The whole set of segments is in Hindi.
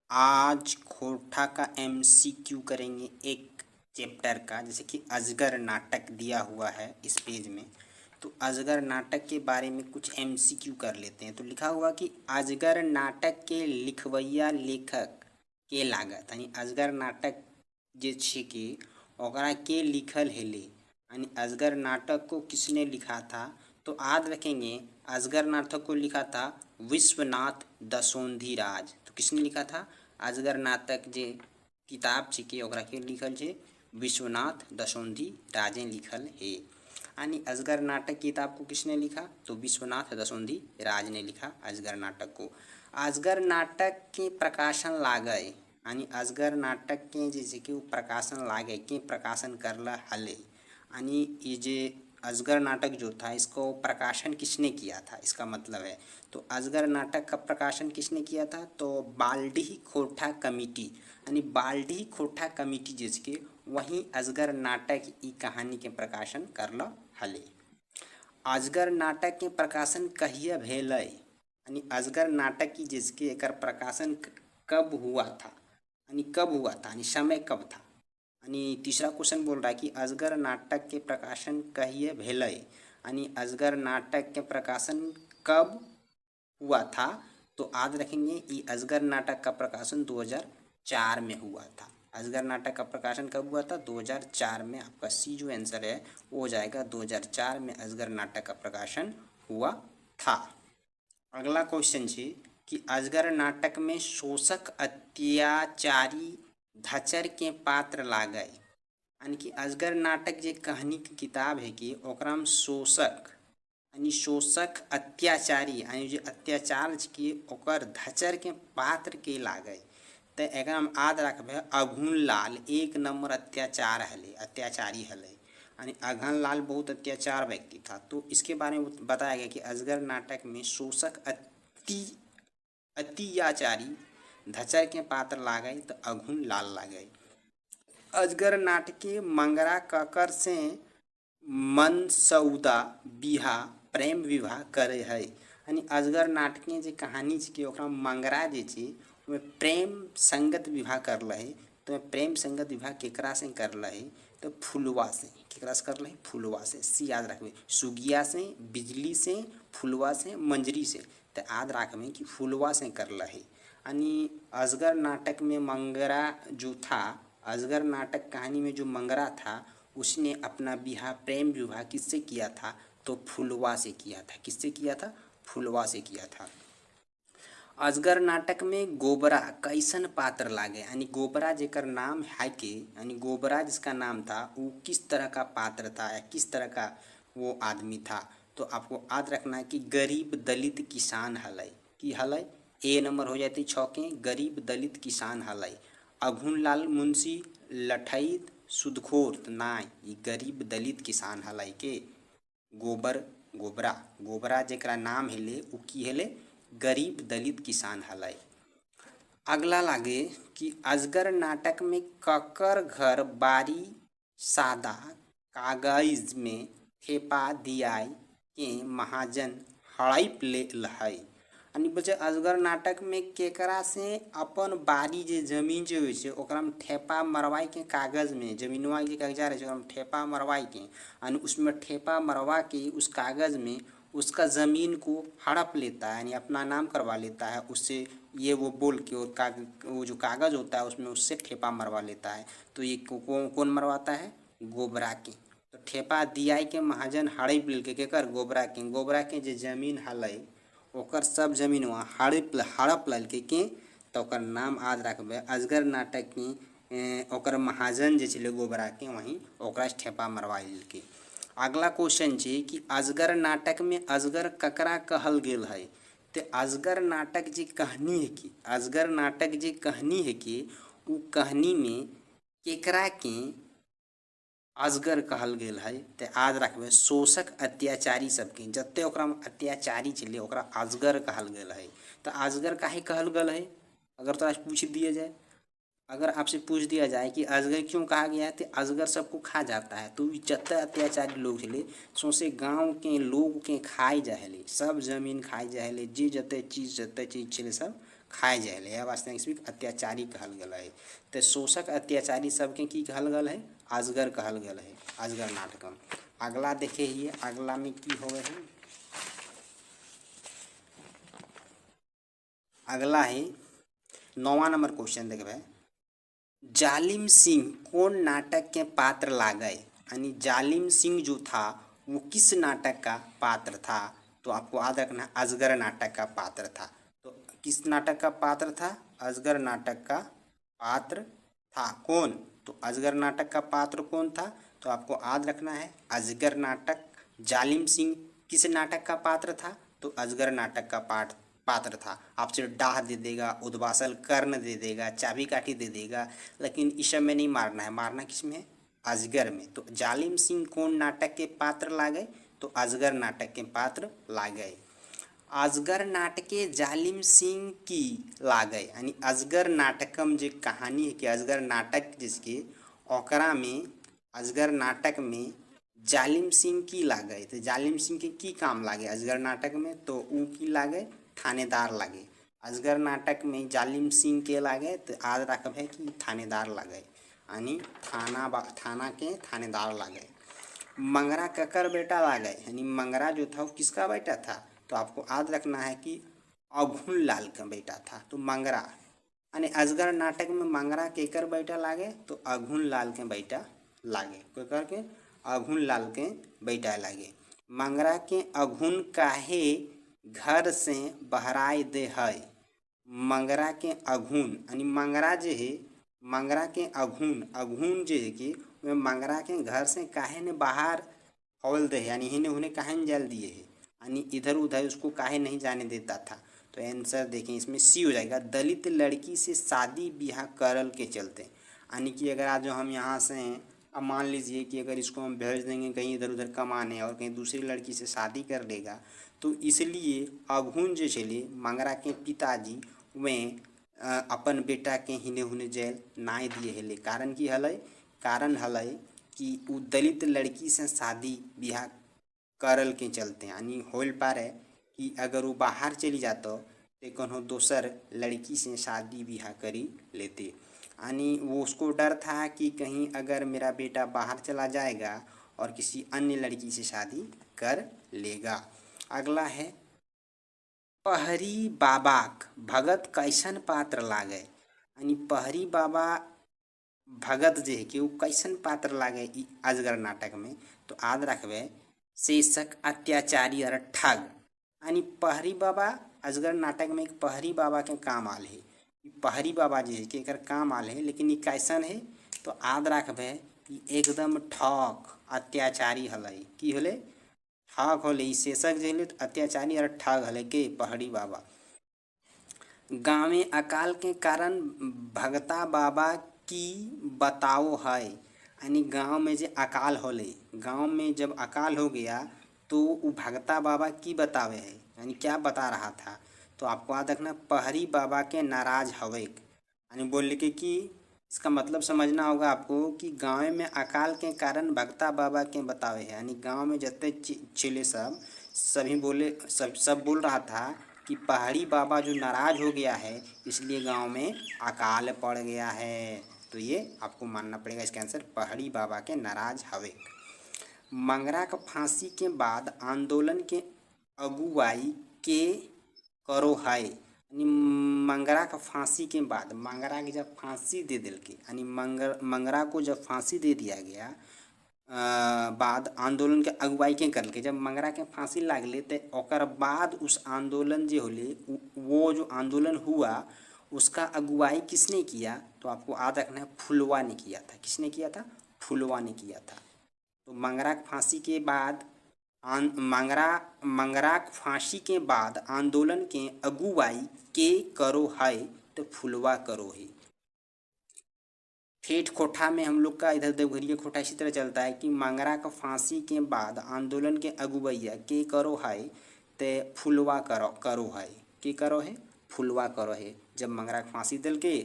आज खोटा का एमसीक्यू करेंगे एक चैप्टर का, जैसे कि अजगर नाटक दिया हुआ है इस पेज में। तो अजगर नाटक के बारे में कुछ एमसीक्यू कर लेते हैं। तो लिखा हुआ कि अजगर नाटक के लिखवैया लेखक के लागत, यानी अजगर नाटक जे छे के ओकरा के लिखल हेले, यानी अजगर नाटक को किसने लिखा था। तो याद रखेंगे अजगर नाटक को लिखा था विश्वनाथ दसोंधिराज। तो किसने लिखा था? अजगर नाटक जे किताब छिके ओकरा के लिखल छे विश्वनाथ दसोंधिराजे लिखल है। यानी अजगर नाटक किताब को किसने लिखा? तो विश्वनाथ दसोंधिराज ने लिखा अजगर नाटक को। अजगर नाटक के प्रकाशन लागे, यानी अजगर नाटक के जैसे कि प्रकाशन लागे के प्रकाशन करला हले, यानी ये जे अजगर नाटक जो था इसको प्रकाशन किसने किया था, इसका मतलब है। तो अजगर नाटक का प्रकाशन किसने किया था? तो बाल्डी खोटा कमेटी, यानी बाल्डी खोटा कमेटी जिसके वहीं अजगर नाटक ई कहानी के प्रकाशन करल हले। अजगर नाटक के प्रकाशन कहिए भेलै, यानी अजगर नाटक की जिसके एकर प्रकाशन कब हुआ था, यानी कब हुआ था, यानी समय कब था। यानी तीसरा क्वेश्चन बोल रहा है कि अजगर नाटक के प्रकाशन कहिए भेलै, यानी अजगर नाटक के प्रकाशन कब हुआ था। तो याद रखेंगे ये अजगर नाटक का प्रकाशन 2004 में हुआ था। अजगर नाटक का प्रकाशन कब हुआ था? 2004 में। आपका सी जो आंसर है वो हो जाएगा 2004 में अजगर नाटक का प्रकाशन हुआ था। अगला क्वेश्चन है कि अजगर नाटक में शोषक अत्याचारी धचर के पात्र लागे, यानी कि अजगर नाटक जे कहानी की किताब है कि ओकरा में शोषक, यानी शोषक अत्याचारी, यानी जो अत्याचार के ओकर धचर के पात्र के लागे। तो एकरा में याद रखबे अघुन लाल एक नंबर अत्याचार हले, अत्याचारी हले, यानी अघन लाल बहुत अत्याचार व्यक्ति था। तो इसके बारे में बताया गया कि अजगर नाटक में शोषक अत्याचारी धचर के पात्र लागे तो अघुन लाल लागे। अजगर नाटके मंगरा ककर से मनसौदा बिहा प्रेम विवाह करे है, यानी अजगर नाटके जे कहानी के ओकरा मंगरा जे छे ओमे प्रेम संगत विवाह करल है। तो प्रेम संगत विवाह केकरा से करल है? तो फुलवा से। केकरा से करल है? फुलवा से। सी याद रखबे, सुगिया से, बिजली से, फुलवा से, मंजरी से। तो याद रखबे कि फुलवा से करल है। यानी अजगर नाटक में मंगरा जो था, अजगर नाटक कहानी में जो मंगरा था उसने अपना विवाह प्रेम विवाह किससे किया था? तो फुलवा से किया था। किससे किया था? फुलवा से किया था। अजगर नाटक में गोबरा कैसन पात्र लागे, यानी गोबरा जेकर नाम है के, यानी गोबरा जिसका नाम था वो किस तरह का पात्र था या किस तरह का वो आदमी था। तो आपको याद रखना है कि गरीब दलित किसान हलै। कि हलै? ए नंबर हो जाती छके गरीब दलित किसान हलै। अघुन लाल मुंशी लठैत सुदखोर तो नाय, ये गरीब दलित किसान हलै के। गोबरा गोबरा जेकरा नाम हेले उ की हेले? गरीब दलित किसान हलै। अगला लागे कि अजगर नाटक में ककर घर बारी सादा कागज में थेपा दियाय के महाजन हड़प लेल है, यानी बचे अजगर नाटक में केकरा से अपन बारी जे जमीन जो होइ छै ओकरा में ठेपा मरवाई के कागज में, जमीनवा के कागजा रहे छै ठेपा मरवाई के, यानी उसमें ठेपा मरवा के उस कागज में उसका ज़मीन को हड़प लेता है, यानी अपना नाम करवा लेता है उससे। ये वो बोल के वो जो कागज़ होता है उसमें उससे ठेपा मरवा लेता है। तो ये कौन मरवाता है? गोबरा के। तो ठेपा दियाई के महाजन हड़प लेल के केकर? गोबरा के। गोबरा के जे जमीन हलै ओकर सब जमीन वहाँ हड़प लेलकै के। तो ओकर नाम याद रखबे अजगर नाटक के ओकर महाजन जे छलै गोबरा के वहीं ओकरा से ठेपा मरवा लेलकै। अगला क्वेश्चन छै कि अजगर नाटक में अजगर ककरा कहल गेल है। तो अजगर नाटक जे कहानी है कि अजगर नाटक जे कहानी है कि उ कहानी में केकरा के अजगर कहल गेल है। तो याद रखबे शोषक अत्याचारी सबके, जते ओकरा में अत्याचारी छलै ओकरा अजगर कहल गेल है। तो अजगर काहे कहल गेल है? अगर तोरा पूछ दिए जाए अगर आपसे पूछ दिया जाए कि अजगर क्यों कहा गया है, तो अजगर सबको खा जाता है। तो जितने अत्याचारी लोग छे सौंसे गांव के लोग के खाए जाए, सब जमीन खाए जाए, जे जते चीज छे सब खाए जाए। यह वास्ते इसमें अत्याचारी कहल गया है। तो शोषक अत्याचारी सबके की कहल गया है, अजगर कहल गया है अजगर नाटकम। अगला देखे ही अगला में की होवे है। अगला है 9वां नंबर क्वेश्चन देखबे। जालिम सिंह कौन नाटक के पात्र लागे, यानी जालिम सिंह जो था वो किस नाटक का पात्र था। तो आपको याद रखना है अजगर नाटक का पात्र था। तो किस नाटक का पात्र था, अजगर नाटक का पात्र था। कौन, तो अजगर नाटक का पात्र कौन था, तो आपको याद रखना है अजगर नाटक। जालिम सिंह किस नाटक का पात्र था, तो अजगर नाटक का पात्र था। आपसे डाह दे देगा, उद्वासल कर्ण दे देगा, चाबी काठी दे देगा, लेकिन इस सब में नहीं मारना है, मारना किस में है, अजगर में। तो जालिम सिंह कौन नाटक के पात्र लागे, तो अजगर नाटक के पात्र लागे। अजगर नाटके जालिम सिंह की लागे, यानी अजगर नाटकम जो कहानी है कि अजगर नाटक जिसके ओकरा में अजगर नाटक में जालिम सिंह की लागे। तो जालिम सिंह के की काम लागे अजगर नाटक में, तो ऊ की लागे, थानेदार लागे। अजगर नाटक में जालिम सिंह के लागे, तो याद रखब है कि थानेदार लागे, यानी थाना के थानेदार लागे। मंगरा ककर बेटा लागे, यानी मंगरा जो था वो किसका बेटा था, तो आपको याद रखना है कि अघुन लाल का बेटा था। तो मंगरा यानी अजगर नाटक में मंगरा केकर बेटा लागे, तो अघुन लाल के बेटा लागे। केकर के, अघुन लाल के बेटा लागे। मंगरा के अघुन काहे घर से बहराए दे है। मंगरा के अघुन यानी मंगरा जे है, मंगरा के अघुन अघुन जे है कि वे मंगरा के घर से काहे ने बाहर हौल दे, यानी हिने उन्हें काहे न जल दिए है, यानी इधर उधर उसको काहे नहीं जाने देता था। तो आंसर देखें इसमें सी हो जाएगा, दलित लड़की से शादी ब्याह करल के चलते। यानी कि अगर आज जो हम यहाँ से अब मान लीजिए कि अगर इसको हम भेज देंगे कहीं इधर उधर कमाने और कहीं दूसरी लड़की से शादी कर लेगा, तो इसलिए अघुन जो चले मंगरा के पिताजी वे अपन बेटा के हिने हुने जेल नाय दिए हेले। कारण की हलै, कारण हलै कि उ दलित लड़की से शादी ब्याह करल के चलते, यानी होल पारे कि अगर वो बाहर चली जातो तो कोनो दोसर लड़की से शादी ब्याह करी लेते। यानी वो उसको डर था कि कहीं अगर मेरा बेटा बाहर चला जाएगा और किसी अन्य लड़की से शादी कर लेगा। अगला है पहरी बाबाक भगत कैसन पात्र लागे, यानी पहरी बाबा भगत जे है कि वो कैसन पात्र लागे ई अजगर नाटक में, तो याद रखबे शीर्षक अत्याचारी और ठग। यानी पहरी बाबा अजगर नाटक में एक पहरी बाबा के काम आल है। पहरी बाबा जे है कि एकर काम आल है, लेकिन ये कैसन है, तो याद रखबे कि एकदम ठग अत्याचारी हलै। की होले, ठग होले। शीर्षक जे होले अत्याचारी और ठग हलै के पहरी बाबा। गाँवे अकाल के कारण भगता बाबा की बताओ है, यानी गांव में जो अकाल होले, गांव में जब अकाल हो गया तो वो भगता बाबा की बतावे है, यानी क्या बता रहा था। तो आपको याद रखना पहरी बाबा के नाराज हवे, यानी बोल के कि इसका मतलब समझना होगा आपको कि गाँव में अकाल के कारण भगता बाबा के बतावे है, यानी गांव में जितने चेले सब सभी बोले, सब बोल रहा था कि पहाड़ी बाबा जो नाराज हो गया है इसलिए गांव में अकाल पड़ गया है। तो ये आपको मानना पड़ेगा, इसका आंसर पहाड़ी बाबा के नाराज हवे। मंगरा का फांसी के बाद आंदोलन के अगुवाई के करो है, यानी मंगरा का फांसी के बाद मंगरा की जब फांसी दे दिल के, यानी मंगरा को जब फांसी दे दिया गया बाद आंदोलन के अगुवाई के कर के, जब मंगरा के फांसी लागले तो ओकर बाद उस आंदोलन जो होले वो जो आंदोलन हुआ उसका अगुवाई किसने किया, तो आपको याद रखना है फुलवा ने किया था। किसने किया था, फुलवा ने किया था। तो मंगरा फांसी के बाद मंगरा फांसी के बाद आंदोलन के अगुवाई के करो है, तो फुलवा करो है। ठेठ खोठा में हम लोग का इधर देवघरिया खोठा इसी तरह चलता है कि मंगरा का फांसी के बाद आंदोलन के अगुवैया के करो है, ते फुलवा करो है। के करो है, फुलवा करो है। जब मंगरा का फांसी दिल के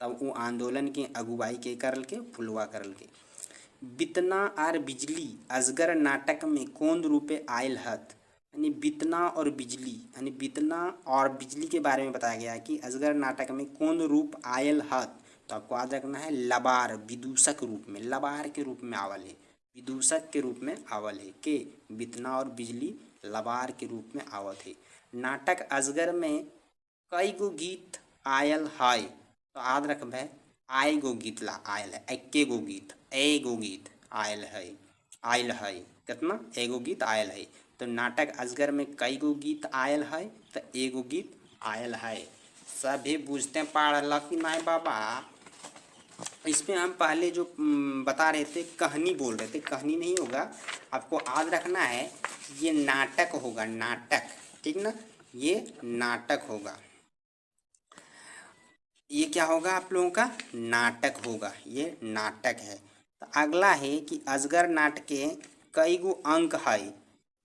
तब वो आंदोलन के अगुवाई के करल के फुलवा करल के। बितना आर बिजली अजगर नाटक में कौन रूपे आयल हत, यानी बितना और बिजली यानी बितना और बिजली के बारे में बताया गया है कि अजगर नाटक में कौन रूप आयल हत। तो आपको याद रखना है लबार विदूषक रूप में, लबार के रूप में आवल है, विदूषक के रूप में आवल है के बितना और बिजली लबार के रूप में आवत है। नाटक अजगर में कई गो गीत आयल है, तो याद रखबे आय गो गीत ला आयल है, एक्के गो गीत, एगो गीत आयल है, आयल है कितना एगो गीत आयल है। तो नाटक अजगर में कई गो गीत आयल है, तो एगो गीत आयल है। सभी बुझते पढ़ल कि नहीं बाबा। इसमें हम पहले जो बता रहे थे कहानी बोल रहे थे, कहानी नहीं होगा, आपको याद रखना है ये नाटक होगा, नाटक, ठीक ना, ये नाटक होगा, ये क्या होगा आप लोगों का नाटक होगा, ये नाटक है। तो अगला है कि अजगर नाटक के कई गो अंक है,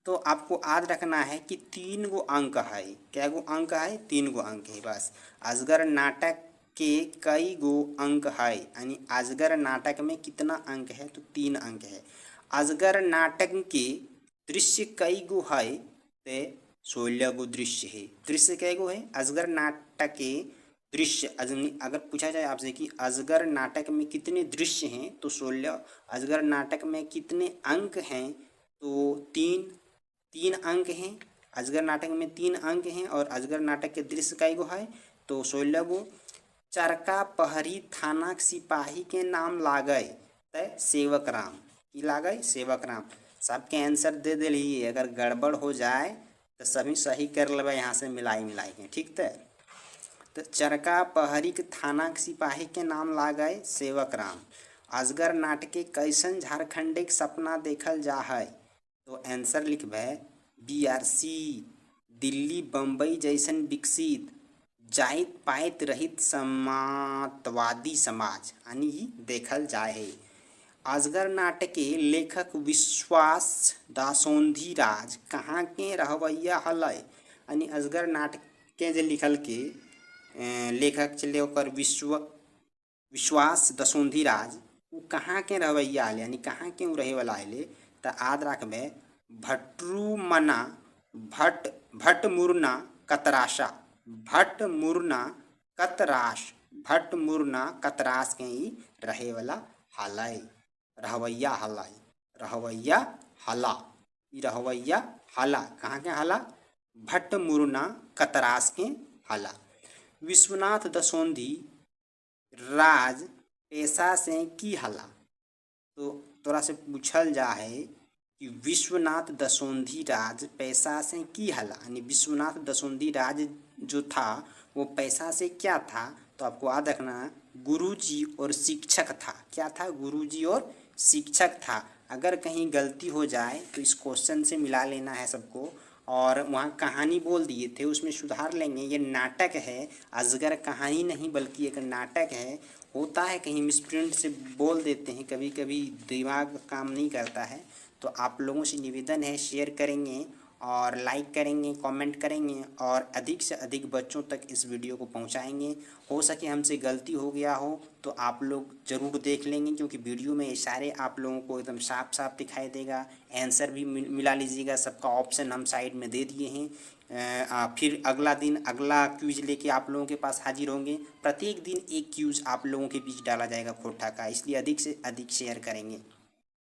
तो आपको याद रखना है कि 3 गो अंक है। क्या गो अंक है? 3 गो अंक है बस। अजगर नाटक के कई गो अंक है, यानी अजगर नाटक में कितना अंक है? तो 3 अंक है। अजगर नाटक के दृश्य कई गो है? तो 16 गो दृश्य है। दृश्य कई गो है अजगर नाटक के दृश्य? अगर पूछा जाए आपसे कि अजगर नाटक में कितने दृश्य हैं, तो 16। अजगर नाटक में कितने अंक हैं? तो 3 अंक हैं। अजगर नाटक में 3 अंक हैं और अजगर नाटक के दृश्य कई गो है? तो 16 गो। चरका पहरी थाना सिपाही के नाम लागय तय सेवक राम, की लागय? सेवक राम। सबके आंसर दे दिली, अगर गड़बड़ हो जाए तो सभी सही कर लेबै यहाँ से मिलाई के, ठीक है। तो चरका पहरी के थाना के सिपाही के नाम लागय सेवक राम। अजगर नाटके कैसन झारखंडिक सपना देखल जा है? तो आंसर लिखबै BRC, दिल्ली बम्बई जैसन विकसित जाइत पाइत रहित समाजवादी समाज, यानी देखल जाए है। अजगर नाटक के लेखक विश्वास दासोंधी राज कहाँ के रहवैया हलय? यानी अजगर नाटक के जे लिखल के लेखक चले ओकर विश्वास दसोंधी राज, वो कहाँ के रहवैया आले, यानी कहाँ के रहे वाला आले? तो याद रखबे भट्टुमना भट्टमुरना कतराशा, भट्टमुरना कतराश के ही रहे वाला हलय, रहवैया हलय, रहवैया हला, रहवैया हला, कहाँ के हला? भट्टमुरना कतराश के हला। विश्वनाथ दसोंधी राज पेशा से की हला? तो तोरा से पूछल जा है कि विश्वनाथ दसोंधी राज पैसा से की हला, यानी विश्वनाथ दसोंधी राज जो था वो पैसा से क्या था? तो आपको याद रखना गुरुजी और शिक्षक था। क्या था? गुरुजी और शिक्षक था। अगर कहीं गलती हो जाए तो इस क्वेश्चन से मिला लेना है सबको, और वहाँ कहानी बोल दिए थे उसमें सुधार लेंगे। ये नाटक है, अजगर कहानी नहीं बल्कि एक नाटक है। होता है कहीं मिसप्रिंट से बोल देते हैं, कभी कभी दिमाग काम नहीं करता है। तो आप लोगों से निवेदन है शेयर करेंगे और लाइक करेंगे, कमेंट करेंगे और अधिक से अधिक बच्चों तक इस वीडियो को पहुंचाएंगे। हो सके हमसे गलती हो गया हो तो आप लोग ज़रूर देख लेंगे, क्योंकि वीडियो में इशारे आप लोगों को एकदम साफ साफ दिखाई देगा। आंसर भी मिला लीजिएगा, सबका ऑप्शन हम साइड में दे दिए हैं। फिर अगला दिन अगला क्यूज लेके आप लोगों के पास हाजिर होंगे। प्रत्येक दिन एक क्यूज आप लोगों के बीच डाला जाएगा खोटा का, इसलिए अधिक से अधिक शेयर करेंगे।